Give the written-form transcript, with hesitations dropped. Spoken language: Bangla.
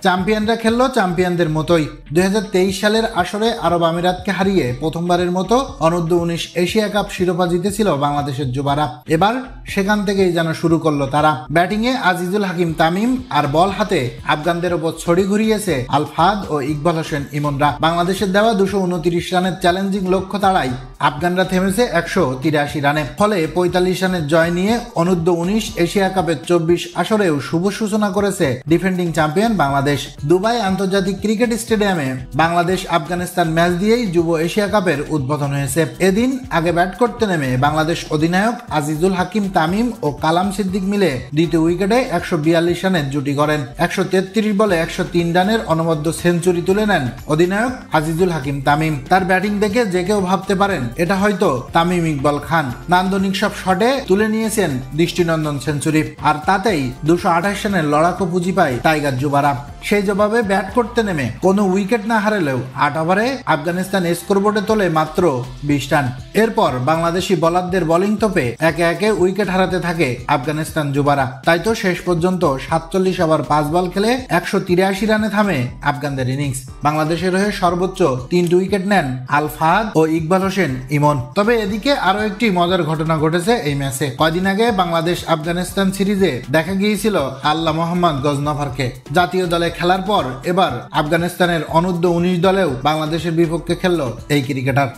চ্যাম্পিয়নরা খেললো চ্যাম্পিয়নদের মতোই। 2023 সালের আসরে আরব আমিরাতকে হারিয়ে প্রথমবারের মতো অনূর্ধ্ব-19 এশিয়া কাপ শিরোপা জিতেছিল বাংলাদেশের যুবারা। এবার সেখান থেকেই যেন শুরু করলো তারা। ব্যাটিংয়ে আজিজুল হাকিম তামিম আর বল হাতে আফগানদের ওপর ছড়ি ঘুরিয়েছে আল ফাহাদ ও ইকবাল হোসেন ইমনরা। বাংলাদেশের দেওয়া 229 রানের চ্যালেঞ্জিং লক্ষ্য তাড়াই আফগানরা থেমেছে 183 রানে। ফলে 45 রানের জয় নিয়ে অনূর্ধ্ব-19 এশিয়া কাপের 24 আসরেও শুভ সূচনা করেছে ডিফেন্ডিং চ্যাম্পিয়ন বাংলাদেশ। দুবাই আন্তর্জাতিক ক্রিকেট স্টেডিয়ামে বাংলাদেশ আফগানিস্তান ম্যাচ দিয়েই যুব এশিয়া কাপের উদ্বোধন হয়েছে। এদিন আগে ব্যাট করতে নেমে বাংলাদেশ অধিনায়ক আজিজুল হাকিম তামিম ও কালাম সিদ্দিক মিলে দ্বিতীয় উইকেটে 142 রানের জুটি করেন। 133 বলে 103 রানের অনবদ্য সেঞ্চুরি তুলে নেন অধিনায়ক আজিজুল হাকিম তামিম। তার ব্যাটিং দেখে যে কেউ ভাবতে পারেন এটা হয়তো তামিম ইকবাল খান। নান্দনিক সব শটে তুলে নিয়েছেন দৃষ্টিনন্দন সেঞ্চুরি, আর তাতেই 228 রানের লড়াকু পুঁজি পায় টাইগার যুবারা। সেই জবাবে ব্যাট করতে নেমে কোনো উইকেট না হারালেও 8 ওভারে আফগানিস্তান স্কোরবোর্ডে তোলে মাত্র 20 রান। এরপর বাংলাদেশি বোলারদের বোলিং তোপে একে একে উইকেট হারাতে থাকে আফগানিস্তান যুবারা। তাই তো শেষ পর্যন্ত 47 ওভার 5 বল খেলে 183 রানে থামে আফগানদের ইনিংস। বাংলাদেশের হয়ে সর্বোচ্চ 3টি উইকেট নেন আল ফাহাদ ও ইকবাল হোসেন ইমন। তবে এদিকে আরো একটি মজার ঘটনা ঘটেছে এই ম্যাচে। কয়দিন আগে বাংলাদেশ আফগানিস্তান সিরিজে দেখা গিয়েছিল আল্লাহ মোহাম্মদ গজনফরকে। জাতীয় দলে খেলার পর এবার আফগানিস্তানের অনূর্ধ্ব-19 দলেও বাংলাদেশের বিপক্ষে খেললো এই ক্রিকেটার।